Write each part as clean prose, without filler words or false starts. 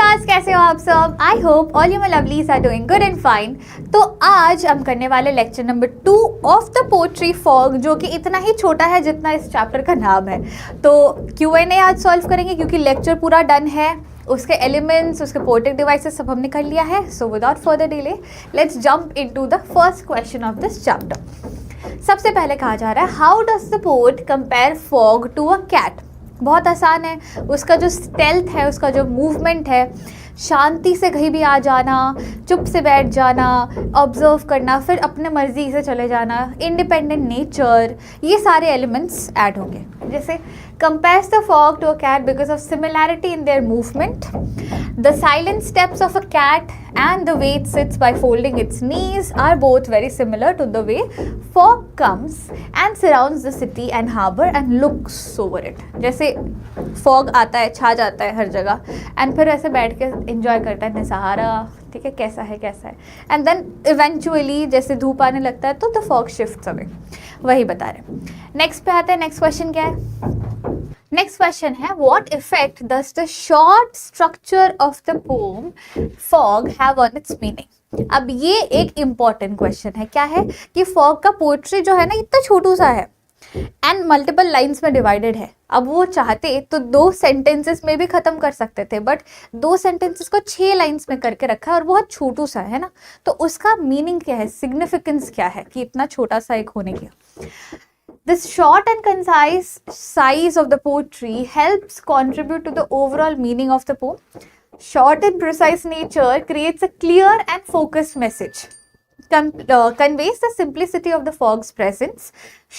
Stars, कैसे हो आप सब? I hope all you my lovelies are doing good and fine. तो आज हम करने वाले lecture number 2 of the poetry fog, जो कि इतना ही छोटा है जितना इस चैप्टर का नाम है। तो Q&A आज सॉल्व करेंगे क्योंकि लेक्चर पूरा डन है, उसके एलिमेंट्स, उसके पोएटिक डिवाइसेस सब हमने कर लिया है। So without further delay let's jump into the first question of this chapter. सबसे पहले कहा जा रहा है, how does the poet compare fog to a cat? बहुत आसान है, उसका जो स्टेल्थ है, उसका जो मूवमेंट है, शांति से कहीं भी आ जाना, चुप से बैठ जाना, ऑब्जर्व करना, फिर अपने मर्जी से चले जाना, इंडिपेंडेंट नेचर, ये सारे एलिमेंट्स ऐड होंगे। जैसे compares the fog to a cat because of similarity in their movement, the silent steps of a cat and the way it sits by folding its knees are both very similar to the way fog comes and surrounds the city and harbor and looks over it. जैसे fog आता है, छा जाता है हर जगह, and फिर ऐसे बैठ के enjoy करता है निसहारा, ठीक है, कैसा है, and then eventually जैसे धूप आने लगता है तो the fog shifts away. वही बता रहे। नेक्स्ट पे आते हैं, नेक्स्ट क्वेश्चन क्या है? नेक्स्ट क्वेश्चन है, what effect does the short structure of the pome fog have on it's meaning? अब ये एक इंपॉर्टेंट क्वेश्चन है। क्या है कि फॉग का पोएट्री जो है ना, इतना छोटू सा है एंड मल्टीपल लाइन्स में डिवाइडेड है। अब वो चाहते तो 2 सेंटेंसेस में भी खत्म कर सकते थे, बट 2 सेंटेंसेस को 6 लाइन्स में करके रखा है और बहुत छोटू सा है ना। तो उसका मीनिंग क्या है, सिग्निफिकेंस क्या है कि इतना छोटा सा एक होने की? This short and concise size of the poetry helps contribute to the overall meaning of the poem. Short and precise nature creates a clear and focused message. Conveys the simplicity of the fog's presence.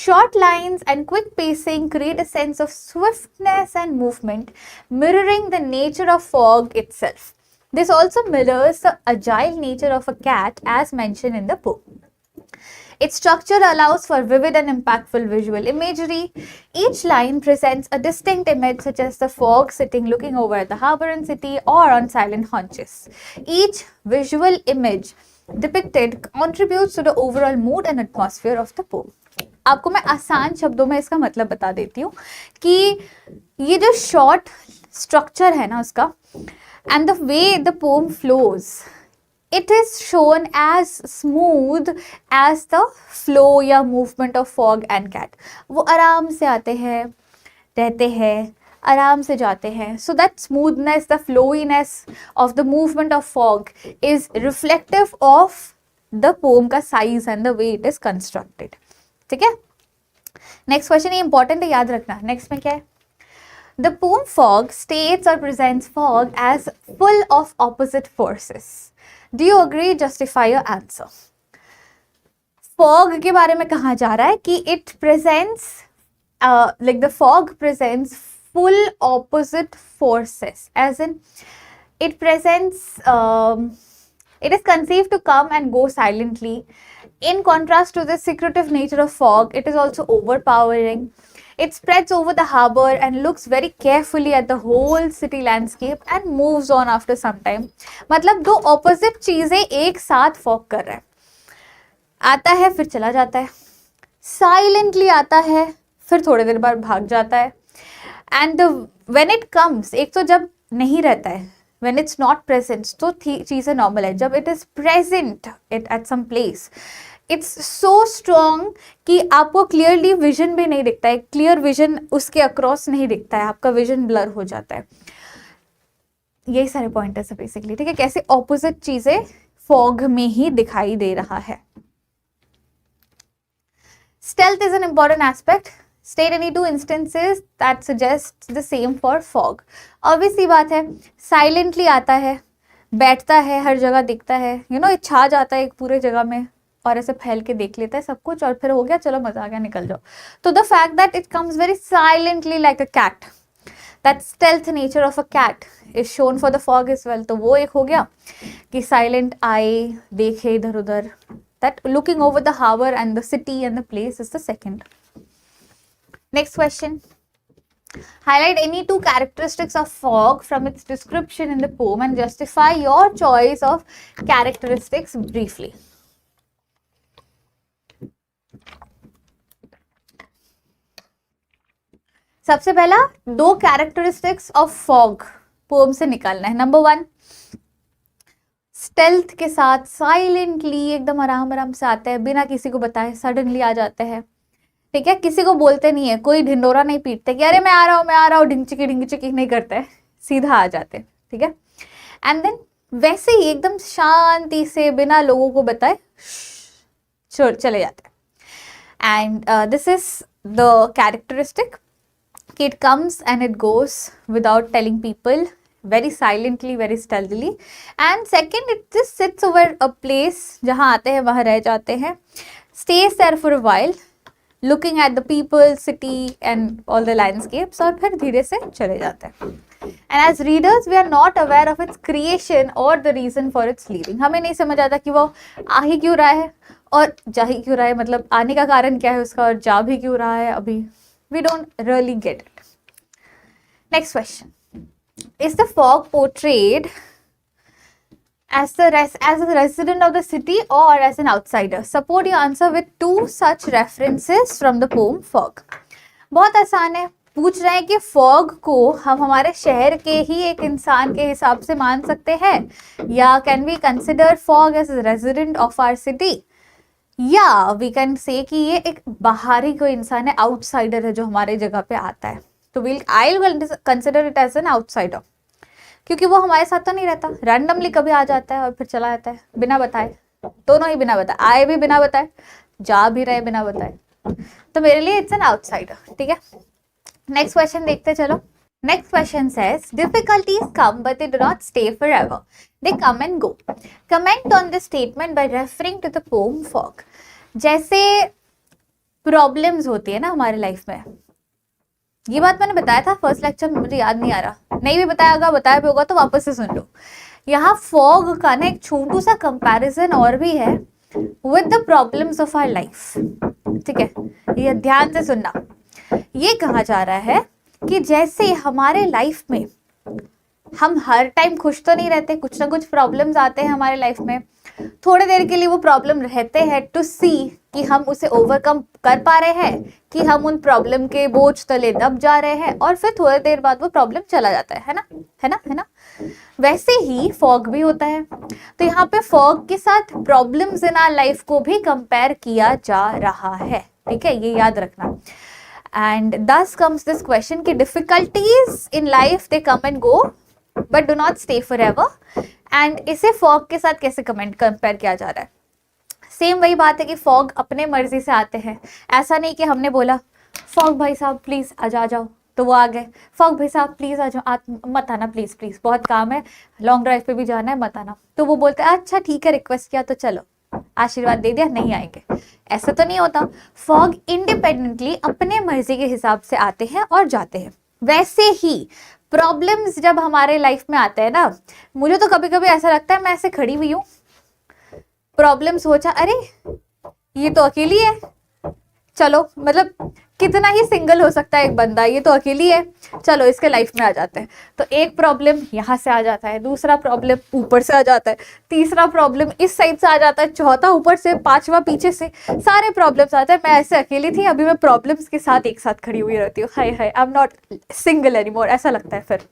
Short lines and quick pacing create a sense of swiftness and movement, mirroring the nature of fog itself. This also mirrors the agile nature of a cat as mentioned in the poem. Its structure allows for vivid and impactful visual imagery. Each line presents a distinct image, such as the fog sitting looking over the harbor and city or on silent haunches. Each visual image depicted contributes to the overall mood and atmosphere of the poem. आपको मैं आसान शब्दों में इसका मतलब बता देती हूँ कि ये जो शॉर्ट स्ट्रक्चर है ना उसका, and the way the poem flows, it is shown as smooth as the flow या movement of fog and cat. वो आराम से आते हैं, रहते हैं, आराम से जाते हैं. So that smoothness, the flowiness of the movement of fog is reflective of the poem का size and the way it is constructed. ठीक है? Next question ये important है, याद रखना. Next में क्या है? The poem fog states or presents fog as full of opposite forces. Do you agree? Justify your answer. Fog के बारे में कहा जा रहा है कि it presents, like the fog presents full opposite forces, as in it presents, it is conceived to come and go silently. In contrast to the secretive nature of fog, it is also overpowering. It spreads over the harbor and looks very carefully at the whole city landscape and moves on after some time. मतलब 2 opposite चीजें एक साथ fog कर रहा है, आता है फिर चला जाता है, साइलेंटली आता है फिर थोड़ी देर बाद भाग जाता है, एंड when it comes, एक तो जब नहीं रहता है, when it's not present, तो चीजें नॉर्मल है. जब it is present at some place, it's so strong कि आपको क्लियरली विजन भी नहीं दिखता है, क्लियर विजन उसके अक्रॉस नहीं दिखता है, आपका विजन ब्लर हो जाता है. यही सारे पॉइंटर्स है बेसिकली. ठीक है, कैसे ऑपोजिट चीजें फॉग में ही दिखाई दे रहा है. Stealth is an important aspect. State any 2 instances that suggest the same for fog. Obvious सी बात है, साइलेंटली आता है, बैठता है, हर जगह दिखता है, यू नो, छा जाता है एक पूरे जगह में और ऐसे फैल के देख लेता है सब कुछ और फिर हो गया, चलो मजा आ गया, निकल जाओ. तो the fact that it comes very silently like a cat, that stealth nature of a cat is shown for the fog is well. तो वो एक हो गया कि साइलेंट आए, देखे इधर उधर, that looking over the harbour and the city and the place is the second. Next question. Highlight any 2 characteristics of fog from its description in the poem and justify your choice of characteristics briefly. सबसे पहला, 2 characteristics of fog pome से निकालना है। Number 1, stealth के साथ silently एकदम आराम आराम से आते हैं, बिना किसी को बताए सडनली आ जाते हैं। ठीक है, किसी को बोलते नहीं है, कोई ढिंडोरा नहीं पीटते कि अरे मैं आ रहा हूँ ढिंग चिकी नहीं करते हैं, सीधा आ जाते हैं। ठीक है, एंड देन वैसे ही एकदम शांति से बिना लोगों को बताए चले जाते हैं। And this is the characteristic कि it comes and it goes without telling people, very silently, very stealthily. And second, it just sits over a place, जहाँ आते हैं वहाँ रह जाते हैं, stays there for a while, looking at the people, city and all the landscapes, और फिर धीरे से चले जाते हैं। And as readers, we are not aware of its creation or the reason for its leaving. हमें नहीं समझ आता कि वो आ ही क्यों रहा है और जा ही क्यों रहा है, मतलब आने का कारण क्या है उसका और जा भी क्यों रहा है अभी। We don't really get it. Next question. Is the fog portrayed as a resident of the city or as an outsider? Support your answer with 2 such references from the poem Fog. बहुत आसान है, पूछ रहे हैं कि fog को हम हमारे शहर के ही एक इंसान के हिसाब से मान सकते हैं, या can we consider fog as resident of our city, या वी कैन से कि ये एक बाहरी कोई इंसान है, आउटसाइडर है जो हमारे जगह पे आता है। तो I will consider it as an outsider, क्योंकि वो हमारे साथ तो नहीं रहता, रैंडमली कभी आ जाता है और फिर चला जाता है बिना बताए, दोनों ही बिना बताए, आए भी बिना बताए, जा भी रहे बिना बताए, तो मेरे लिए इट्स एन आउटसाइडर। ठीक है, नेक्स्ट क्वेश्चन देखते चलो। Next question says difficulties come but they do not stay forever, they come and go. Comment on this statement by referring to the poem Fog. जैसे प्रॉब्लम्स होती है ना हमारे life में, ये बात मैंने बताया था फर्स्ट लेक्चर में, मुझे याद नहीं आ रहा, नहीं भी बताया भी होगा तो वापस से सुन लो। यहाँ फॉग का ना एक छोटू सा कंपैरिजन और भी है with the problems of our life. ठीक है, ये ध्यान से सुनना। ये कहा जा रहा है कि जैसे हमारे लाइफ में हम हर टाइम खुश तो नहीं रहते, कुछ ना कुछ प्रॉब्लम्स आते हैं हमारे लाइफ में, थोड़ी देर के लिए वो प्रॉब्लम रहते हैं टू सी कि हम उसे ओवरकम कर पा रहे हैं, कि हम उन प्रॉब्लम के बोझ तले दब जा रहे हैं, और फिर थोड़ी देर बाद वो प्रॉब्लम चला जाता है ना, है ना, है ना। वैसे ही फॉग भी होता है। तो यहाँ पे फॉग के साथ प्रॉब्लम्स इन आवर लाइफ को भी कंपेयर किया जा रहा है। ठीक है, ये याद रखना। And thus comes this question कि difficulties in life they come and go but do not stay forever, and इसे fog के साथ कैसे कंपेयर किया जा रहा है। सेम वही बात है कि fog अपने मर्जी से आते हैं, ऐसा नहीं कि हमने बोला fog भाई साहब प्लीज आ जाओ तो वो आ गए, fog भाई साहब प्लीज आ जाओ, मत आना प्लीज प्लीज, बहुत काम है, लॉन्ग ड्राइव पे भी जाना है, मत आना, तो वो बोलते हैं अच्छा ठीक है, रिक्वेस्ट किया तो चलो, आशीर्वाद दे दिया, नहीं आएंगे। ऐसा तो नहीं होता। फॉग इंडिपेंडेंटली अपने मर्जी के हिसाब से आते हैं और जाते हैं। वैसे ही प्रॉब्लम्स जब हमारे लाइफ में आते हैं ना, मुझे तो कभी कभी ऐसा लगता है मैं ऐसे खड़ी हुई हूँ, प्रॉब्लम सोचा अरे ये तो अकेली है, चलो मतलब कितना ही सिंगल हो सकता है एक बंदा, ये तो अकेली है, चलो इसके लाइफ में आ जाते हैं। तो एक प्रॉब्लम यहाँ से आ जाता है, दूसरा प्रॉब्लम ऊपर से आ जाता है, तीसरा प्रॉब्लम इस साइड से आ जाता है, चौथा ऊपर से, पांचवा पीछे से, सारे प्रॉब्लम्स आते हैं। मैं ऐसे अकेली थी, अभी मैं प्रॉब्लम्स के साथ एक साथ खड़ी हुई रहती हूँ, hi hi I am not single anymore, ऐसा लगता है फिर,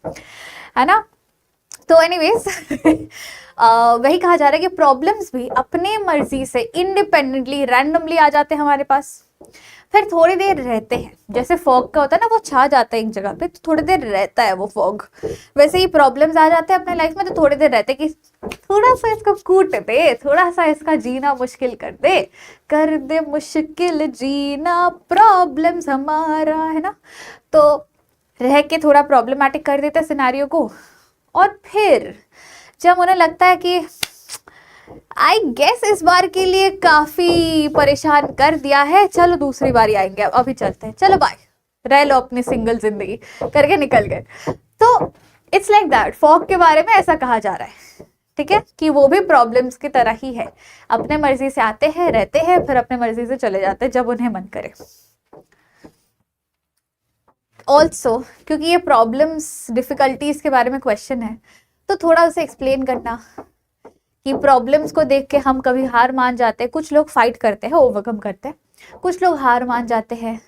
है ना। तो एनीवेज वही कहा जा रहा है कि प्रॉब्लम्स भी अपने मर्जी से इंडिपेंडेंटली रैंडमली आ जाते हैं हमारे पास, फिर थोड़ी देर रहते हैं। जैसे फॉग का होता है ना, वो छा जाता है एक जगह पे तो थोड़ी देर रहता है वो फॉग, वैसे ही प्रॉब्लम्स आ जाते हैं अपने लाइफ में तो थोड़ी देर रहते हैं कि थोड़ा सा इसको कूट दे, थोड़ा सा इसका जीना मुश्किल कर दे मुश्किल जीना प्रॉब्लम्स हमारा, है ना। तो रह के थोड़ा प्रॉब्लमैटिक कर देते हैं सिनेरियो को, और फिर जब उन्हें लगता है कि आई गेस इस बार के लिए काफी परेशान कर दिया है, चलो दूसरी बारी आएंगे, अभी चलते हैं, चलो बाय, रह लो अपनी सिंगल जिंदगी करके निकल गए। तो इट्स लाइक दैट, फॉग के बारे में ऐसा कहा जा रहा है, ठीक है, कि वो भी प्रॉब्लम्स की तरह ही है, अपने मर्जी से आते हैं, रहते हैं, फिर अपने मर्जी से चले जाते हैं जब उन्हें मन करे। ऑल्सो क्योंकि ये प्रॉब्लम्स डिफिकल्टीज के बारे में क्वेश्चन है, तो थोड़ा उसे एक्सप्लेन करना कि प्रॉब्लम्स को देख के हम कभी हार मान जाते हैं, कुछ लोग फाइट करते हैं, ओवरकम करते हैं, कुछ लोग हार मान जाते हैं,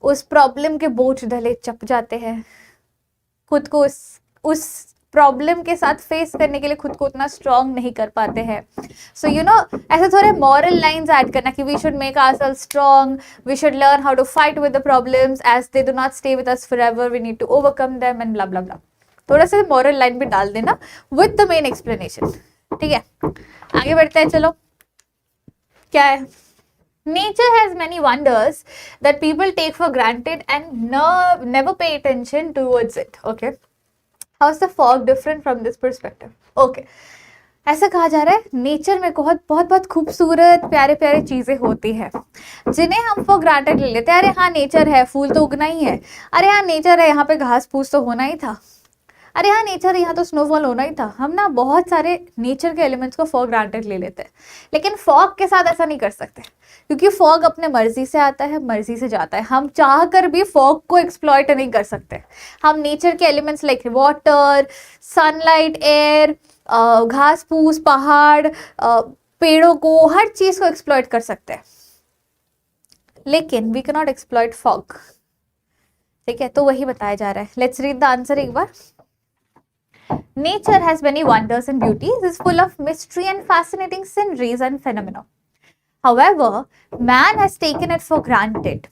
उस प्रॉब्लम के बोझ ढले चप जाते हैं, खुद को उस प्रॉब्लम के साथ फेस करने के लिए खुद को उतना स्ट्रांग नहीं कर पाते हैं. सो यू नो, ऐसे थोड़े मॉरल लाइंस ऐड करना कि we should make ourselves strong, we should learn how to fight with the problems as they do not stay with us forever, we need to overcome them and blah blah blah. थोड़ा सा moral line भी डाल देना with the main explanation. ठीक है, आगे बढ़ते हैं. चलो, क्या है? Nature has many wonders that people take for granted and never pay attention towards it. Okay, how is the fog different from this perspective? Okay, ऐसा कहा जा रहा है नेचर में बहुत बहुत बहुत खूबसूरत प्यारे प्यारे चीजें होती है जिन्हें हम फॉर ग्रांटेड ले लेते हैं. अरे हाँ नेचर है, फूल तो उगना ही है. अरे हाँ नेचर है, यहाँ पे घास फूस तो होना ही था. अरे हाँ नेचर है, यहाँ तो स्नोफॉल होना ही था. हम ना बहुत सारे नेचर के एलिमेंट्स को फॉग ग्रांटेड ले लेते हैं. लेकिन फॉग के साथ ऐसा नहीं कर सकते, क्योंकि फॉग अपने मर्जी से आता है, मर्जी से जाता है. हम चाह कर भी फॉग को एक्सप्लॉइट नहीं कर सकते. हम नेचर के elements like water, sunlight, air, घास फूस, पहाड़, पेड़ों को, हर चीज को एक्सप्लॉइट कर सकते हैं, लेकिन we can not exploit fog. ठीक है, तो वही बताया जा रहा है. लेट्स रीड द आंसर एक बार. Nature has many wonders and beauties, is full of mystery and fascinating sceneries and phenomena. However, man has taken it for granted.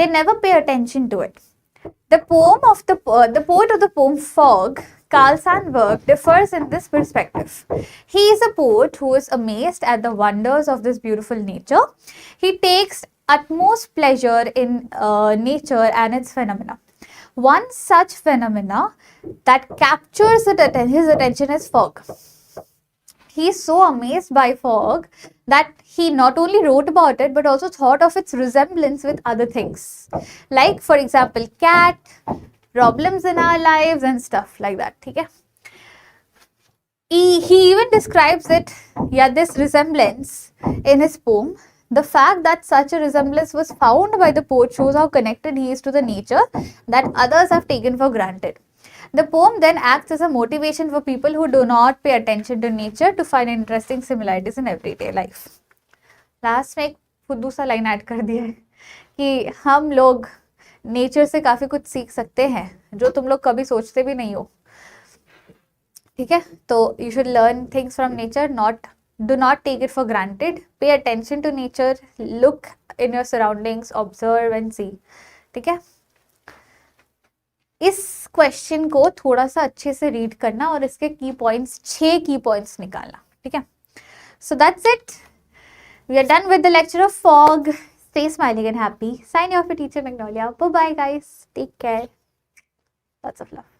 They never pay attention to it. The poet of the poem Fog, Carl Sandburg, differs in this perspective. He is a poet who is amazed at the wonders of this beautiful nature. He takes utmost pleasure in nature and its phenomena. One such phenomena that captures his attention is fog. He is so amazed by fog that he not only wrote about it but also thought of its resemblance with other things. Like for example, cat, problems in our lives and stuff like that. ठीक है? He even describes it, this resemblance in his poem. The fact that such a resemblance was found by the poet shows how connected he is to the nature that others have taken for granted. The poem then acts as a motivation for people who do not pay attention to nature to find interesting similarities in everyday life. Last में एक फुद्दू सा line add कर दिया है कि हम लोग nature से काफ़ी कुछ सीख सकते हैं जो तुम लोग कभी सोचते भी नहीं हो. ठीक है, तो you should learn things from nature, do not take it for granted. Pay attention to nature, look in your surroundings, observe and see. ठीक है, इस क्वेश्चन को थोड़ा सा अच्छे से रीड करना और इसके की पॉइंट्स 6 की पॉइंट्स निकालना. ठीक है, so that's it. We are done with the lecture of fog. Stay smiling and happy. Sign off your teacher Magnolia. Bye bye guys. Take care. Lots of love.